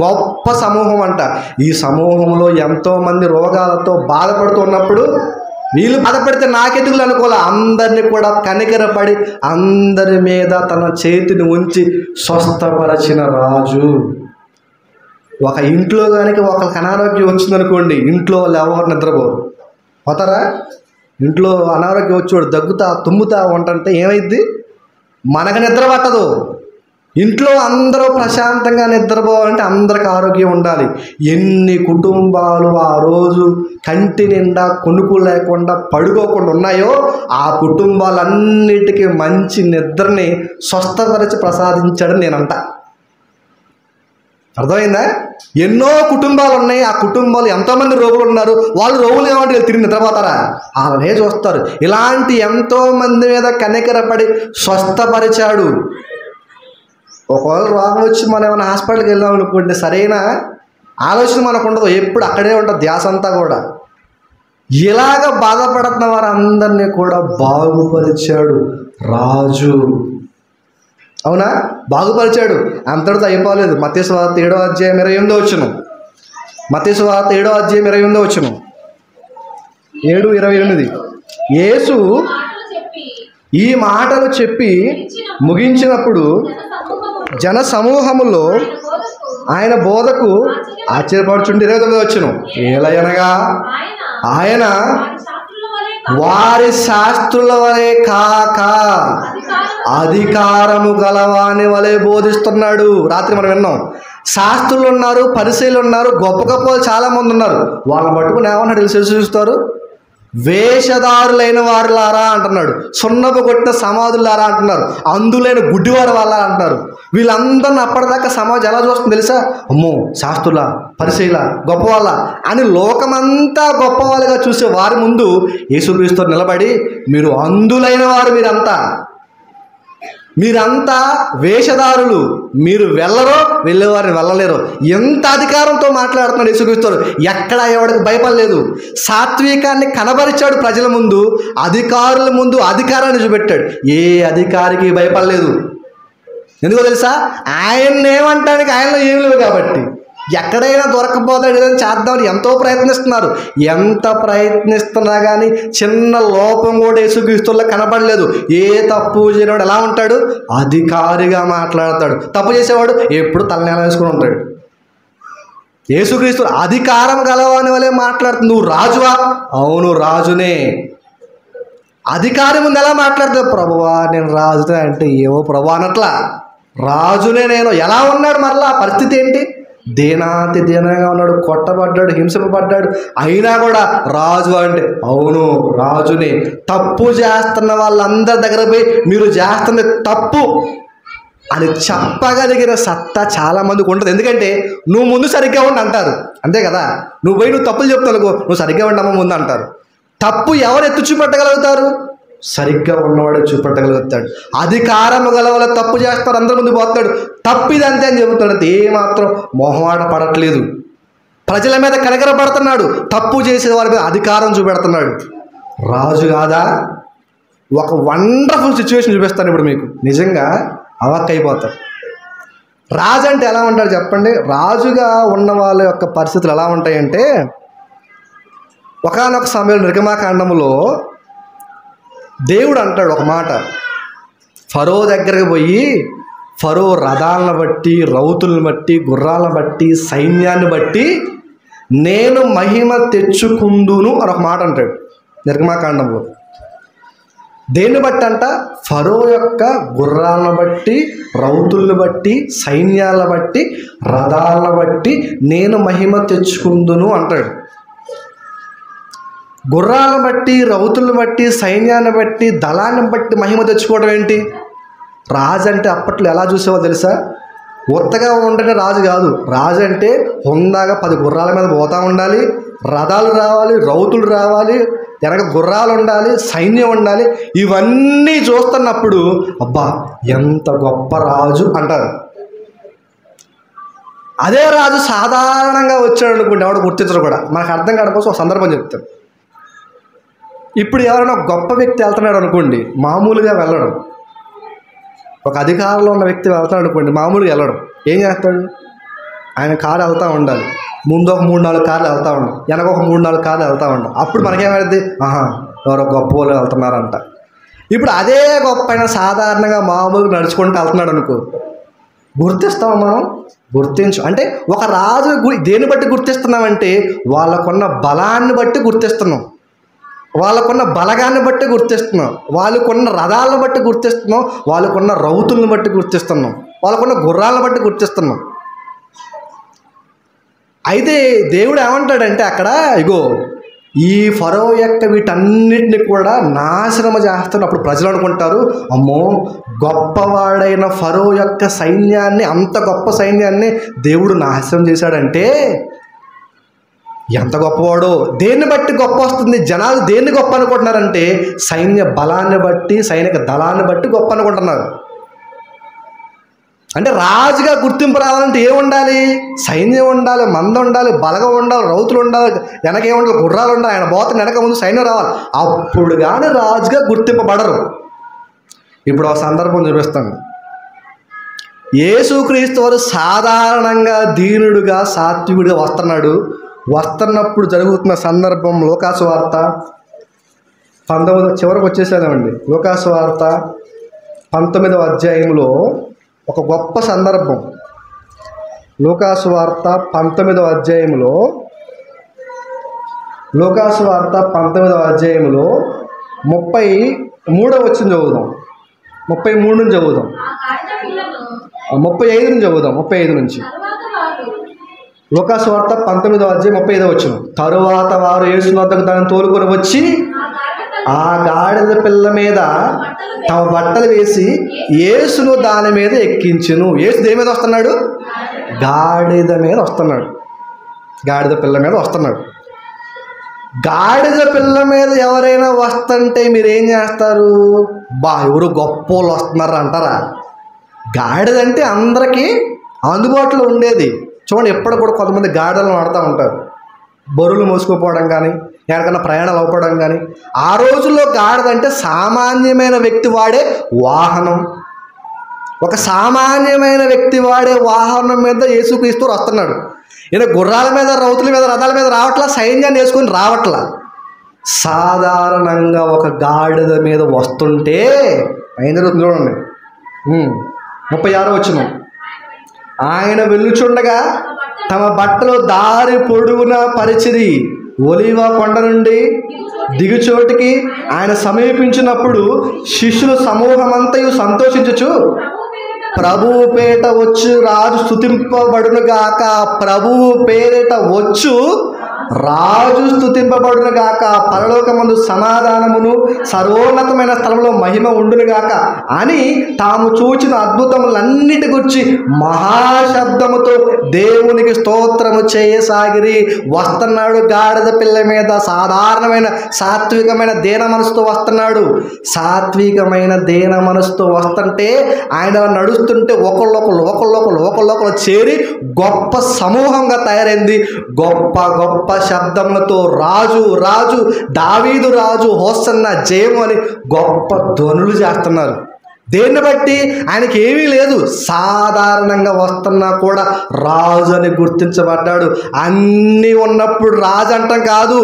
గొప్ప సమూహం అంట. ఈ సమూహంలో ఎంతోమంది రోగాలతో బాధపడుతున్నప్పుడు వీళ్ళు బాధపడితే నాకెదుగులు అనుకోలే, అందరినీ కూడా కనికరపడి అందరి మీద తన చేతిని ఉంచి స్వస్థపరచిన రాజు. ఒక ఇంట్లో కనుక ఒకరికి అనారోగ్యం వచ్చిందనుకోండి, ఇంట్లో వాళ్ళు ఎవరు నిద్రపోరు. పోతారా? ఇంట్లో అనారోగ్యం వచ్చేవాడు దగ్గుతా తుమ్ముతా ఉంటే ఏమైద్ది? మనకు నిద్ర పట్టదు. ఇంట్లో అందరూ ప్రశాంతంగా నిద్రపోవాలంటే అందరికి ఆరోగ్యం ఉండాలి. ఎన్ని కుటుంబాలు ఆ రోజు కంటి నిండా కొనుక్కు లేకుండా పడుకోకుండా ఉన్నాయో ఆ కుటుంబాలన్నిటికీ మంచి నిద్రని స్వస్థపరిచి ప్రసాదించాడని నేనంట. అర్థమైందా? ఎన్నో కుటుంబాలు ఉన్నాయి. ఆ కుటుంబాలు ఎంతోమంది రోగులు ఉన్నారు. వాళ్ళు రోగులు కాబట్టి వీళ్ళు తిరిగి నిద్రపోతారా? అలానే చూస్తారు. ఇలాంటి ఎంతోమంది మీద కనికరపడి స్వస్థపరిచాడు. ఒకవేళ రోగం వచ్చి మనం ఏమైనా హాస్పిటల్కి వెళ్దాం అనుకోండి, సరైన ఆలోచన మనకు ఉండదు. ఎప్పుడు అక్కడే ఉంటుంది ధ్యాస అంతా కూడా. ఇలాగ బాధపడుతున్న వారందరినీ కూడా బాగుపరిచాడు రాజు. అవునా? బాగుపరిచాడు. అంతటితో అయిపోలేదు. మత్తయి సువార్త 7వ అధ్యాయం 28వ వచనం. మత్తయి సువార్త 7వ అధ్యాయం 28వ వచనం. 7:28. యేసు ఈ మాటలు చెప్పి ముగించినప్పుడు జన సమూహములో ఆయన బోధకు ఆశ్చర్యపడుచుండి 29వ వచనం. ఏలయనగా ఆయన వారి శాస్త్రుల వలె కాక అధికారము గలవాని వలె బోధిస్తున్నాడు. రాత్రి మనం విన్నాం. శాస్త్రులు ఉన్నారు, పరిసయ్యులు ఉన్నారు, గొప్ప గొప్ప చాలా మంది ఉన్నారు. వాళ్ళని పట్టుకుని ఏమన్నా చూస్తారు? వేషధారులైన వారులారా అంటున్నాడు, సున్నపు కొట్టిన సమాధులారా అంటున్నారు, అందులైన గుడ్డివారు వాళ్ళ అంటున్నారు. వీళ్ళందరిని అప్పటిదాకా సమాజం ఎలా చూస్తుంది తెలుసా? అమ్మో శాస్త్రుల, పరిశీల, గొప్పవాళ్ళ అని లోకమంతా గొప్పవాళ్ళుగా చూసే వారి ముందు యేసుక్రీస్తు నిలబడి, మీరు అందులైన వారు, మీరంతా వేషధారులు, మీరు వెళ్ళరో వెళ్ళేవారిని వెళ్ళలేరు. ఎంత అధికారంతో మాట్లాడుతున్నాడు యేసుక్రీస్తు. ఎక్కడ ఎవరికి భయపడలేదు. సాత్వికాన్ని కనబరిచాడు ప్రజల ముందు, అధికారుల ముందు అధికారాన్ని చూపెట్టాడు. ఏ అధికారికి భయపడలేదు. ఎందుకో తెలుసా? ఆయన్ని ఏమంటానికి ఆయనలో ఏమి లేవు కాబట్టి. ఎక్కడైనా దొరకపోతాడు ఏదైనా చేద్దామని ఎంతో ప్రయత్నిస్తున్నారు. ఎంత ప్రయత్నిస్తున్నా కానీ చిన్న లోపం కూడా యేసుక్రీస్తులో కనబడలేదు. ఏ తప్పు చేయనివాడు ఎలా ఉంటాడు? అధికారిగా మాట్లాడతాడు. తప్పు చేసేవాడు ఎప్పుడు తలనేల వేసుకుని ఉంటాడు. యేసుక్రీస్తు అధికారం గలవాని వలె మాట్లాడుతుంది. నువ్వు రాజువా? అవును రాజునే. అధికారి ముందు ఎలా మాట్లాడతావు? ప్రభువా నేను రాజునే అంటే, ఏవో ప్రభు అనట్లా, రాజునే నేను. ఎలా ఉన్నాడు మరలా? పరిస్థితి ఏంటి? దీనాతి దీనంగా ఉన్నాడు, కొట్టబడ్డాడు, హింసింపబడ్డాడు, అయినా కూడా రాజు అంటే అవును రాజునే. తప్పు చేస్తున్న వాళ్ళందరి దగ్గర పోయి మీరు చేస్తున్న తప్పు అని చెప్పగలిగిన సత్తా చాలామందికి ఉంటుంది. ఎందుకంటే నువ్వు ముందు సరిగ్గా ఉండి అంటారు, అంతే కదా. నువ్వు పోయి నువ్వు తప్పులు చెప్తావు, నువ్వు సరిగ్గా ఉండమ్మా ముందు అంటారు. తప్పు ఎవరు ఎత్తు చూపెట్టగలుగుతారు? సరిగ్గా ఉన్నవాడు చూపెట్టగలుగుతాడు. అధికారము గలవాళ్ళ తప్పు చేస్తారు, అందరి ముందు పోతాడు, తప్పిదంతే అని చెబుతాడు. ఏమాత్రం మొహమాట పడట్లేదు. ప్రజల మీద కనకరపడుతున్నాడు, తప్పు చేసే వారి మీద అధికారం చూపెడుతున్నాడు. రాజు కాదా? ఒక వండర్ఫుల్ సిచ్యువేషన్ చూపిస్తాను ఇప్పుడు మీకు, నిజంగా అవక్కైపోతారు. రాజు అంటే ఎలా ఉంటాడు చెప్పండి? రాజుగా ఉన్న వాళ్ళ యొక్క పరిస్థితులు ఎలా ఉంటాయంటే, ఒకానొక సమయంలో నిర్గమాకాండములో దేవుడు అంటాడు ఒక మాట. ఫరో దగ్గరికి పోయి, ఫరో రథాలను బట్టి, రౌతులను బట్టి, గుర్రాలను బట్టి, సైన్యాన్ని బట్టి నేను మహిమ తెచ్చుకుందును అని ఒక మాట అంటాడు నిర్గమాకాండంలో. దేన్ని బట్టి అంట? ఫరో యొక్క గుర్రాలను బట్టి, రౌతులను బట్టి, సైన్యాలను బట్టి, రథాలను బట్టి నేను మహిమ తెచ్చుకుందును అంటాడు. గుర్రాలను బట్టి, రౌతులను బట్టి, సైన్యాన్ని బట్టి, దళాన్ని బట్టి మహిమ తెచ్చుకోవడం ఏంటి? రాజు అంటే అప్పట్లో ఎలా చూసేవో తెలుసా? ఉత్తగా ఉండటం రాజు కాదు. రాజు అంటే హుందాగా 10 గుర్రాల మీద పోతా ఉండాలి, రథాలు రావాలి, రౌతులు రావాలి, వెనక గుర్రాలు ఉండాలి, సైన్యం ఉండాలి. ఇవన్నీ చూస్తున్నప్పుడు అబ్బా ఎంత గొప్ప రాజు అంటారు. అదే రాజు సాధారణంగా వచ్చాడు అనుకోండి, ఎవడు గుర్తించరు కూడా. మనకు అర్థం కాకపోతే ఒక సందర్భం చెప్తాను. ఇప్పుడు ఎవరైనా గొప్ప వ్యక్తి వెళ్తున్నాడు అనుకోండి, మామూలుగా వెళ్ళడం. ఒక అధికారంలో ఉన్న వ్యక్తి వెళ్తాడు అనుకోండి, మామూలుగా వెళ్ళడం. ఏం చేస్తాడు? ఆయన కారు వెళ్తూ ఉండాలి, ముందు ఒక 3-4 కార్లు వెళ్తూ ఉండాలి, వెనక ఒక 3-4 కార్లు వెళ్తూ ఉండాలి. అప్పుడు మనకేమైంది? ఎవరో గొప్ప వాళ్ళు వెళ్తున్నారంట. ఇప్పుడు అదే గొప్ప అయినా సాధారణంగా మామూలుగా నడుచుకుంటూ వెళ్తున్నాడు అనుకో, గుర్తిస్తాం మనం? గుర్తించు. అంటే ఒక రాజు దేన్ని బట్టి గుర్తిస్తున్నామంటే వాళ్ళకున్న బలాన్ని బట్టి గుర్తిస్తున్నాం, వాళ్ళకున్న బలగాన్ని బట్టి గుర్తిస్తున్నాం, వాళ్ళకున్న రథాలను బట్టి గుర్తిస్తున్నాం, వాళ్ళకున్న రౌతులను బట్టి గుర్తిస్తున్నాం, వాళ్ళకున్న గుర్రాలను బట్టి గుర్తిస్తున్నాం. అయితే దేవుడు ఏమంటాడంటే అక్కడ, ఇగో ఈ ఫరో యొక్క వీటన్నిటిని కూడా నాశనం చేస్తాను. అప్పుడు ప్రజలు అనుకుంటారు, అమ్మో గొప్పవాడైన ఫరో యొక్క సైన్యాన్ని, అంత గొప్ప సైన్యాన్ని దేవుడు నాశనం చేశాడంటే ఎంత గొప్పవాడో. దేన్ని బట్టి గొప్ప వస్తుంది? జనాలు దేన్ని గొప్ప అనుకుంటున్నారంటే సైన్య బలాన్ని బట్టి, సైనిక దళాన్ని బట్టి గొప్ప అనుకుంటున్నారు. అంటే రాజుగా గుర్తింపు రావాలంటే ఏముండాలి? సైన్యం ఉండాలి, మంద ఉండాలి, బలగం ఉండాలి, రౌతులు ఉండాలి, వెనకేముండాలి, గుర్రాలు ఉండాలి, ఆయన పోతున్న వెనక ముందు సైన్యం రావాలి. అప్పుడు కానీ రాజుగా గుర్తింపబడరు. ఇప్పుడు ఒక సందర్భం చూపిస్తాను. యేసుక్రీస్తు వారు సాధారణంగా దీనుడుగా, సాత్వికుడిగా వస్తున్నప్పుడు జరుగుతున్న సందర్భం లూకాసు వార్త 19 చివరికి వచ్చేసామండి. లూకాసు వార్త 19వ అధ్యాయంలో ఒక గొప్ప సందర్భం. లూకాసు వార్త 19వ అధ్యాయంలో, లూకాసు వార్త 19వ అధ్యాయంలో 33వ వచనం చదువుదాం, 33 నుంచి చదువుదాం, 35 నుంచి చదువుదాం, 35 నుంచి. లూకాసు వార్త 19:35 తరువాత వారు యేసు వద్దకు దాన్ని తోలుకొని వచ్చి ఆ గాడిద పిల్ల మీద తమ బట్టలు వేసి యేసును దాని మీద ఎక్కించును. యేసు దేని మీద వస్తున్నాడు? గాడిద మీద వస్తున్నాడు. గాడిద పిల్ల మీద వస్తున్నాడు. గాడిద పిల్ల మీద ఎవరైనా వస్తుంటే మీరేం చేస్తారు? ఎవరు గొప్ప వాళ్ళు వస్తున్నారు అంటారా? గాడిద అంటే అందరికీ అందుబాటులో ఉండేది. చూడండి, ఎప్పుడు కూడా కొంతమంది గాడిదలను వాడుతూ ఉంటారు. బరువులు మోసుకుపోవడం కానీ, ఎక్కడికైనా ప్రయాణాలు అవ్వడం కానీ. ఆ రోజుల్లో గాడిద అంటే సామాన్యమైన వ్యక్తి వాడే వాహనం. ఒక సామాన్యమైన వ్యక్తి వాడే వాహనం మీద యేసుక్రీస్తు వస్తున్నాడు. ఈయన గుర్రాల మీద, రౌతుల మీద, రథాల మీద రావట్లా, సైన్యాన్ని వేసుకొని రావట్లా. సాధారణంగా ఒక గాడిద మీద వస్తుంటే ఏం జరుగుతుంది చూడండి. 36 ఆయన వెళ్ళుచుండగా తమ బట్టలు దారి పొడుగున పరిచిరి. ఒలీవ కొండ నుండి దిగుచోటికి ఆయన సమీపించినప్పుడు శిష్యులు సమూహమంతయు సంతోషించుచు ప్రభువు పేట వచ్చు రాజు స్తుతింపబడునుగాక, ప్రభువు పేరిట వచ్చు రాజు స్తుతింపబడునుగాక, పరలోకమందు సమాధానమును సర్వోన్నతమైన స్థలంలో మహిమ ఉండునుగాక అని తాము చూచిన అద్భుతములన్నిటి గురించి మహాశబ్దముతో దేవునికి స్తోత్రము చేయసాగిరి. వస్తున్నాడు గాడిద పిల్ల మీద. సాధారణమైన సాత్వికమైన దీన మనసుతో వస్తున్నాడు. సాత్వికమైన దీన మనసుతో వస్తుంటే ఆయన నడుస్తుంటే ఒకళ్ళొకళ్ళు చేరి గొప్ప సమూహంగా తయారైంది. గొప్ప గొప్ప శబ్దములతో రాజు రాజు దావీదు రాజు హోసన్న జయము అని గొప్ప ధ్వనులు చేస్తున్నారు. దేన్ని బట్టి? ఆయనకి ఏమీ లేదు, సాధారణంగా వస్తున్నా కూడా రాజు అని గుర్తించబడ్డాడు. అన్నీ ఉన్నప్పుడు రాజు అంటాం కాదు,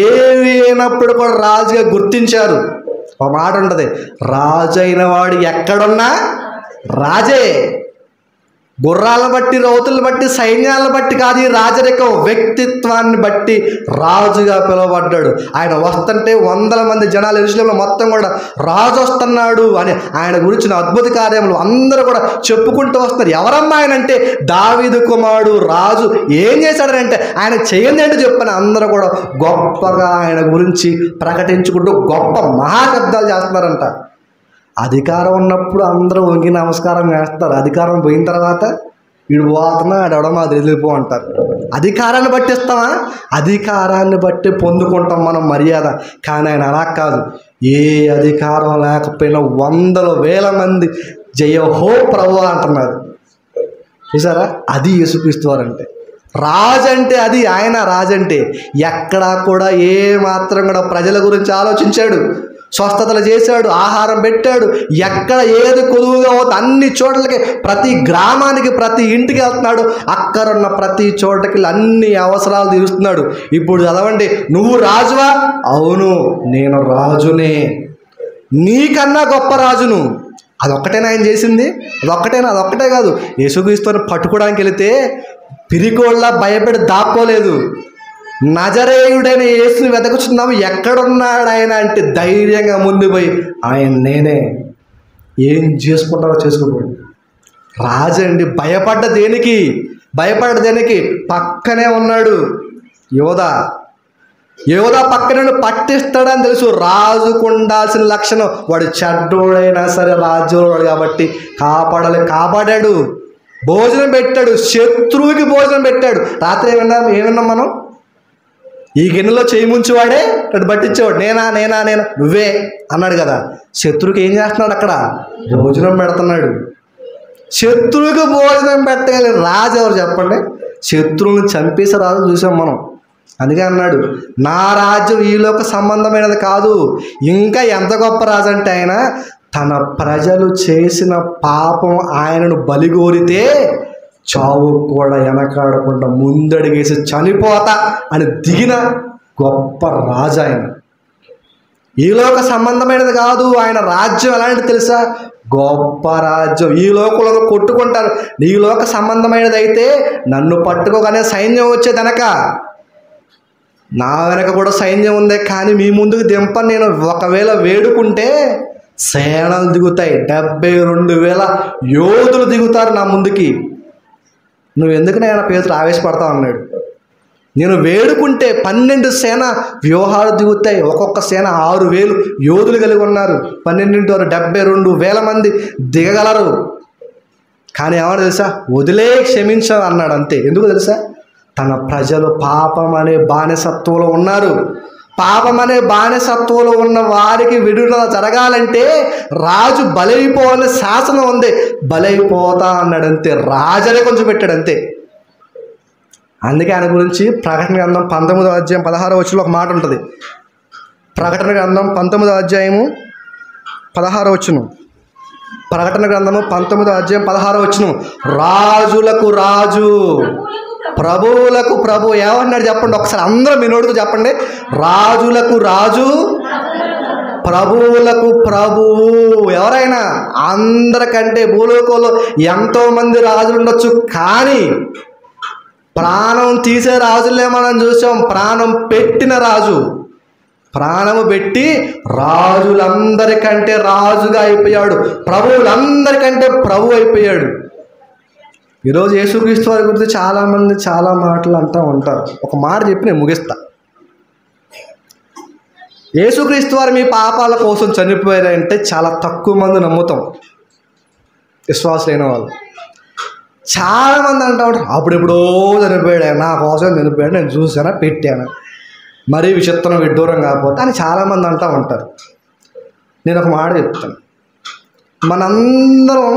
ఏవి అయినప్పుడు కూడా రాజుగా గుర్తించారు. ఒక మాట ఉంటుంది, రాజు అయిన వాడు ఎక్కడున్నా రాజే. గుర్రాలను బట్టి, రౌతులను బట్టి, సైన్యాలను బట్టి కాదు, ఈ రాజరికం వ్యక్తిత్వాన్ని బట్టి రాజుగా పిలువబడ్డాడు. ఆయన వస్తుంటే 100 మంది జనాలు యెరూషలేములో మొత్తం కూడా రాజు వస్తున్నాడు అని ఆయన గురించిన అద్భుత కార్యములు అందరూ కూడా చెప్పుకుంటూ వస్తున్నారు. ఎవరమ్మా ఆయన అంటే దావీదు కుమారుడు రాజు. ఏం చేశాడంటే ఆయన చేయండి అంటే చెప్పని అందరూ కూడా గొప్పగా ఆయన గురించి ప్రకటించుకుంటూ గొప్ప మహాశబ్దాలు చేస్తున్నారంట. అధికారం ఉన్నప్పుడు అందరూ వంగి నమస్కారం చేస్తారు. అధికారం పోయిన తర్వాత వీడు పోతున్నా ఆడవడం అది వెళ్ళిపో అంటారు. అధికారాన్ని బట్టి ఇస్తామా? అధికారాన్ని బట్టి పొందుకుంటాం మనం మర్యాద. కానీ ఆయన అలా కాదు. ఏ అధికారం లేకపోయినా 100,000 మంది జయహో ప్రభు అంటున్నారు. చూసారా? అది యేసుక్రీస్తు వారంటే. రాజు అంటే అది. ఆయన రాజు అంటే ఎక్కడా కూడా ఏ మాత్రం కూడా ప్రజల గురించి ఆలోచించాడు. స్వస్థతలు చేశాడు, ఆహారం పెట్టాడు. ఎక్కడ ఏది కొదువుగా అవుతుంది అన్ని చోట్లకి, ప్రతి గ్రామానికి, ప్రతి ఇంటికి వెళ్తున్నాడు. అక్కడున్న ప్రతి చోటకి అన్ని అవసరాలు తీరుస్తున్నాడు. ఇప్పుడు చదవండి, నువ్వు రాజువా? అవును, నేను రాజునే, నీకన్నా గొప్ప రాజును. అదొక్కటేనా ఆయన చేసింది? అదొక్కటే కాదు. యేసుక్రీస్తుని పట్టుకోవడానికి వెళితే పిరికోళ్ళ భయపడి దాక్కోలేదు. నజరేయుడైన యేసుని వెతకుచున్నాము, ఎక్కడున్నాడు ఆయన అంటే ధైర్యంగా ముందు పోయి ఆయన నేనే, ఏం చేసుకుంటారో చేసుకోండి. రాజండి. భయపడ్డ దేనికి? పక్కనే ఉన్నాడు యోధ పక్కన పట్టిస్తాడని తెలుసు. రాజుకు ఉండాల్సిన లక్షణం. వాడు చెడ్డోడైనా సరే రాజువాడు కాబట్టి కాపాడాడు. భోజనం పెట్టాడు, శత్రువుకి భోజనం పెట్టాడు. రాత్రి ఏమన్నాం మనం? ఈ గిన్నెలో చేయి ముంచివాడే అటు పట్టించేవాడు. నేనా నువ్వే అన్నాడు కదా. శత్రువుకి ఏం చేస్తున్నాడు? అక్కడ భోజనం పెడుతున్నాడు. శత్రువుకి భోజనం పెట్టగలి రాజు ఎవరు చెప్పండి? శత్రువుని చంపేసే రాజు చూసాం మనం. అందుకే అన్నాడు, నా రాజ్యం ఈలోక సంబంధమైనది కాదు. ఇంకా ఎంత గొప్ప రాజు అంటే ఆయన తన ప్రజలు చేసిన పాపం ఆయనను బలిగోరితే చావు కూడా వెనకాడకుండా ముందడిగేసి చనిపోతా అని దిగిన గొప్ప రాజు ఆయన. ఈలోక సంబంధమైనది కాదు. ఆయన రాజ్యం ఎలాంటిది తెలుసా? గొప్ప రాజ్యం. ఈ లోకంలో కొట్టుకుంటారు. నీ లోక సంబంధమైనది అయితే నన్ను పట్టుకోగానే సైన్యం వచ్చేదనక, నా వెనక కూడా సైన్యం ఉందే, కానీ మీ ముందుకు దింపని నేను ఒకవేళ వేడుకుంటే సేనలు దిగుతాయి. 72,000 యోధులు దిగుతారు నా ముందుకి. నువ్వు ఎందుకునైనా పేతురు ఆవేశపడతావు అన్నాడు. నేను వేడుకుంటే 12 సేన వ్యూహాలు దిగుతాయి. ఒక్కొక్క సేన 6,000 యోధులు కలిగి ఉన్నారు. 12 72,000 మంది దిగగలరు. కానీ ఏమన్నా తెలుసా, వదిలే క్షమించు అన్నాడు అంతే. ఎందుకు తెలుసా, తన ప్రజలు పాపం అనే బానిసత్వంలో ఉన్నారు. పాపం అనే బానిసత్వంలో ఉన్న వారికి విడుదల జరగాలంటే రాజు బలైపోవాలని శాసనం ఉంది. బలైపోతా అన్నాడు అంతే. రాజనే కొంచెం పెట్టాడు అంతే. అందుకే ఆయన గురించి ప్రకటన గ్రంథం 19వ అధ్యాయం 16వ వచనంలో ఒక మాట ఉంటుంది. ప్రకటన గ్రంథం 19వ అధ్యాయము 16వ వచనం. ప్రకటన గ్రంథము 19వ అధ్యాయం 16వ వచనం. రాజులకు రాజు, ప్రభువులకు ప్రభు. ఏమన్నాడు చెప్పండి ఒకసారి, అందరూ మీ నోటితో చెప్పండి. రాజులకు రాజు, ప్రభువులకు ప్రభువు. ఎవరైనా అందరికంటే భూలోకంలో ఎంతోమంది రాజులు ఉండొచ్చు, కానీ ప్రాణం తీసే రాజులే మనం చూసాం. ప్రాణం పెట్టిన రాజు, ప్రాణము పెట్టి రాజులందరికంటే రాజుగా అయిపోయాడు. ప్రభువులందరికంటే ప్రభు అయిపోయాడు. ఈరోజు యేసుక్రీస్తు వారి గురించి చాలామంది చాలా మాటలు అంటూ ఉంటారు. ఒక మాట చెప్పి నేను ముగిస్తా. యేసుక్రీస్తు వారు మీ పాపాల కోసం చనిపోయారంటే చాలా తక్కువ మంది నమ్ముతాం, విశ్వాసులైన వాళ్ళు. చాలామంది అంటూ ఉంటారు, అప్పుడెప్పుడో చనిపోయాడు, నా కోసం చనిపోయాడు, నేను చూసానా పెట్టాను, మరీ విచిత్రం విడ్డూరం కాకపోతే అని చాలామంది అంటూ ఉంటారు. నేను ఒక మాట చెప్తాను. మనందరం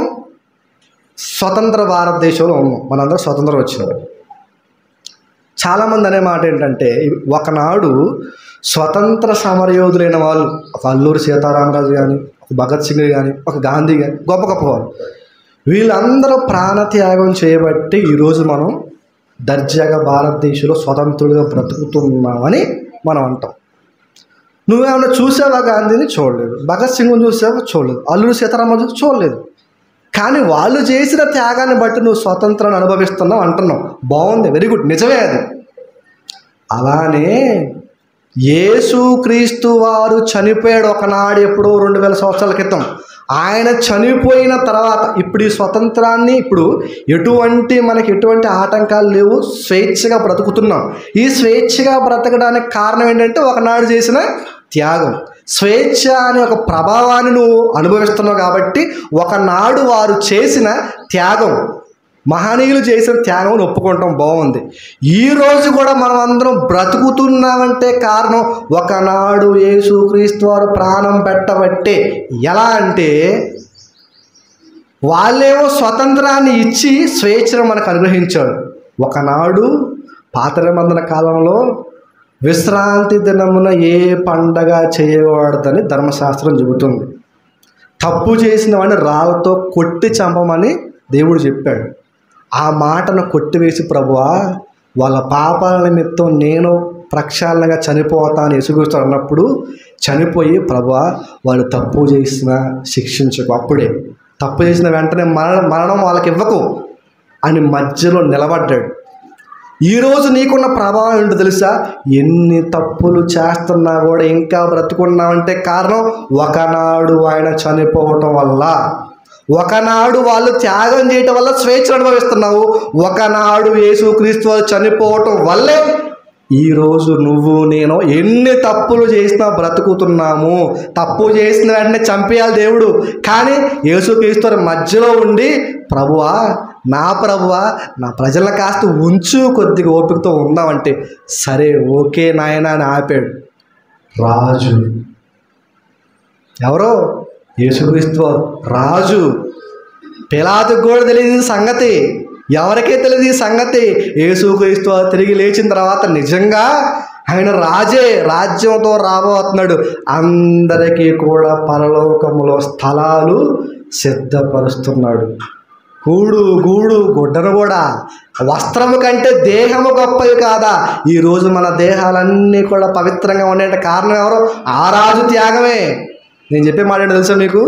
స్వతంత్ర భారతదేశంలో ఉన్నాం. మనందరం స్వతంత్రం వచ్చినాం. చాలామంది అనే మాట ఏంటంటే, ఒకనాడు స్వతంత్ర సమరయోధులైన వాళ్ళు, ఒక అల్లూరి సీతారామరాజు కానీ, ఒక భగత్ సింగ్ కానీ, ఒక గాంధీ కానీ, గొప్ప గొప్ప వాళ్ళు, వీళ్ళందరూ ప్రాణత్యాగం చేయబట్టి ఈరోజు మనం దర్జాగా భారతదేశంలో స్వతంత్రులుగా బ్రతుకుతున్నామని మనం అంటాం. నువ్వేమన్నా చూసావా? గాంధీని చూడలేదు, భగత్ సింగ్ని చూసావా? చూడలేదు, అల్లూరి సీతారామరాజు చూడలేదు. కానీ వాళ్ళు చేసిన త్యాగాన్ని బట్టి నువ్వు స్వతంత్రాన్ని అనుభవిస్తున్నావు అంటున్నావు. బాగుంది, వెరీ గుడ్, నిజమే అది. అలానే యేసుక్రీస్తు వారు చనిపోయాడు ఒకనాడు, ఎప్పుడో 2000 సంవత్సరాల క్రితం. ఆయన చనిపోయిన తర్వాత ఇప్పుడు ఈ స్వతంత్రాన్ని, ఇప్పుడు మనకి ఎటువంటి ఆటంకాలు లేవు, స్వేచ్ఛగా బ్రతుకుతున్నాం. ఈ స్వేచ్ఛగా బ్రతకడానికి కారణం ఏంటంటే ఒకనాడు చేసిన త్యాగం. స్వేచ్ఛ అనే ఒక ప్రభావాన్ని నువ్వు అనుభవిస్తున్నావు కాబట్టి ఒకనాడు వారు చేసిన త్యాగం, మహనీయులు చేసిన త్యాగం ఒప్పుకుంటాం, బాగుంది. ఈరోజు కూడా మనం అందరం బ్రతుకుతున్నామంటే కారణం ఒకనాడు యేసుక్రీస్తు వారు ప్రాణం పెట్టబట్టే. ఎలా అంటే వాళ్ళేమో స్వతంత్రాన్ని ఇచ్చి స్వేచ్ఛను మనకు అనుగ్రహించాడు. ఒకనాడు పాత నిబంధన కాలంలో విశ్రాంతి దినమున ఏ పండగ చేయకూడదని ధర్మశాస్త్రం చెబుతుంది. తప్పు చేసిన వాడిని రాళ్ళతో కొట్టి చంపమని దేవుడు చెప్పాడు. ఆ మాటను కొట్టివేసి, ప్రభువా వాళ్ళ పాపాల నిమిత్తం నేను ప్రక్షాళనగా చనిపోతాను యేసుక్రీస్తు అన్నప్పుడు చనిపోయి, ప్రభువా వాళ్ళు తప్పు చేసిన శిక్షించకు, అప్పుడే తప్పు చేసిన వెంటనే మరణం వాళ్ళకి ఇవ్వకు అని మధ్యలో నిలబడ్డాడు. ఈరోజు నీకున్న ప్రభావం ఏంటో తెలుసా? ఎన్ని తప్పులు చేస్తున్నా కూడా ఇంకా బ్రతుకున్నామంటే కారణం ఒకనాడు ఆయన చనిపోవటం వల్ల, ఒకనాడు వాళ్ళు త్యాగం చేయటం వల్ల స్వేచ్ఛ అనుభవిస్తున్నావు. ఒకనాడు యేసుక్రీస్తు వారు చనిపోవటం వల్లే ఈరోజు నువ్వు నేను ఎన్ని తప్పులు చేసినా బ్రతుకుతున్నాము. తప్పు చేసిన వెంటనే చంపేయాలి దేవుడు, కానీ యేసుక్రీస్తు వారి మధ్యలో ఉండి, ప్రభువా నా ప్రజలను కాస్త ఉంచు, కొద్దిగా ఓపికతో ఉందామంటే, సరే ఓకే నాయనా అని ఆపాడు. రాజు ఎవరో? యేసుక్రీస్తు వారు రాజు. పిలాతుకు కూడా తెలియదు సంగతి, ఎవరికే తెలియదు ఈ సంగతి. యేసుక్రీస్తు వారు తిరిగి లేచిన తర్వాత నిజంగా ఆయన రాజే, రాజ్యంతో రాబోతున్నాడు. అందరికీ కూడా పరలోకములో స్థలాలు సిద్ధపరుస్తున్నాడు. గూడు గుడ్డను కూడా, వస్త్రము కంటే దేహము గొప్పవి కాదా? ఈరోజు మన దేహాలన్నీ కూడా పవిత్రంగా ఉండే కారణం ఎవరో? ఆ రాజు త్యాగమే. నేను చెప్పే మాట ఏంటో తెలుసా మీకు?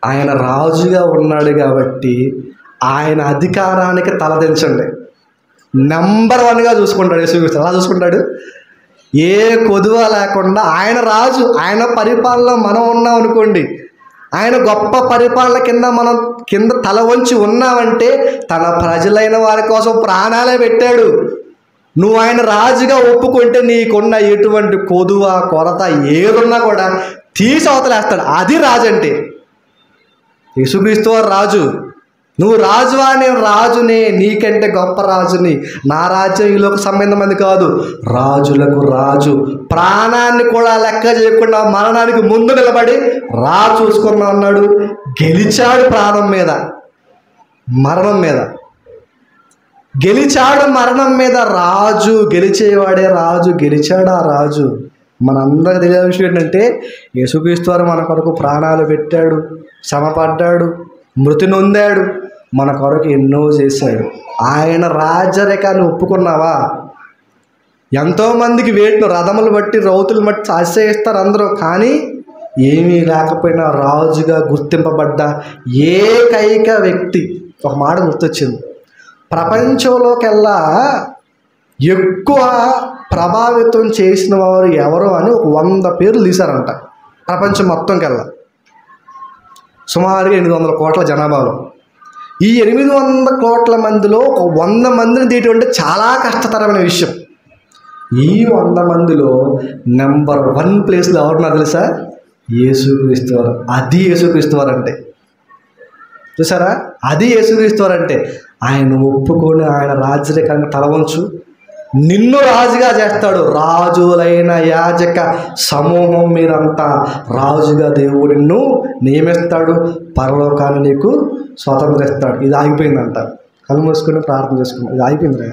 ఆయన రాజుగా ఉన్నాడు కాబట్టి ఆయన అధికారానికి తలదించండి. నెంబర్ 1గా చూసుకుంటాడు యేసుక్రీస్తు. ఎలా చూసుకుంటాడు? ఏ కొదువ లేకుండా ఆయన రాజు, ఆయన పరిపాలన మనం ఉన్నాం అనుకోండి, ఆయన గొప్ప పరిపాలన కింద మనం కింద తల వంచి ఉన్నామంటే తన ప్రజలైన వారి కోసం ప్రాణాలే పెట్టాడు. నువ్వు ఆయన రాజుగా ఒప్పుకుంటే నీకున్న ఎటువంటి కొదువ కొరత ఏదున్నా కూడా తీసి అవతలేస్తాడు. అది రాజు అంటే. యేసుక్రీస్తు వారు రాజు. నువ్వు రాజువా? నేను రాజునే, నీకంటే గొప్ప రాజుని. నా రాజ్యం ఈ లోక సంబంధమంది కాదు, రాజులకు రాజు. ప్రాణాన్ని కూడా లెక్క చేయకుండా మరణానికి ముందు నిలబడి రాజు చూసుకున్నా అన్నాడు. గెలిచాడు ప్రాణం మీద, మరణం మీద గెలిచాడు. మరణం మీద రాజు, గెలిచేవాడే రాజు. గెలిచాడు ఆ రాజు. మనందరికి తెలియని విషయం ఏంటంటే యేసుక్రీస్తు వారు మన కొరకు ప్రాణాలు పెట్టాడు, శ్రమపడ్డాడు, మృతి నొందాడు, మన కొరకు ఎన్నో చేశాడు. ఆయన రాజరికాన్ని ఒప్పుకున్నావా? ఎంతోమందికి వేటును రథములు బట్టి రౌతులు బట్టి ఆశ్రయిస్తారు అందరూ. కానీ ఏమీ లేకపోయినా రాజుగా గుర్తింపబడ్డ ఏకైక వ్యక్తి. ఒక మాట గుర్తొచ్చింది. ప్రపంచంలోకెల్లా ఎక్కువ ప్రభావితం చేసిన వారు ఎవరు అని ఒక 100 పేర్లు తీశారంట. ప్రపంచం మొత్తంకెల్లా సుమారుగా 800 కోట్ల జనాభాలో ఈ 800 కోట్ల మందిలో ఒక 100 మందిని తీయటం అంటే చాలా కష్టతరమైన విషయం. ఈ 100 మందిలో నెంబర్ 1 ప్లేస్లో ఎవరున్నా తెలుసా? యేసుక్రీస్తు వారు. అది యేసుక్రీస్తు వారు అంటే. చూసారా? అది యేసుక్రీస్తు వారు అంటే. ఆయన ఒప్పుకొని ఆయన రాజరికంగా తలవంచు, నిన్ను రాజుగా చేస్తాడు. రాజులైన యాజక సమూహం మీరంతా రాజుగా దేవుడు నిన్ను నియమిస్తాడు. పరలోకాన్ని నీకు స్వతంత్రిస్తాడు. ఇది ఆగిపోయిందంట. కళ్ళు మూసుకొని ప్రార్థన చేసుకున్నాం. ఇది ఆగిపోయింది.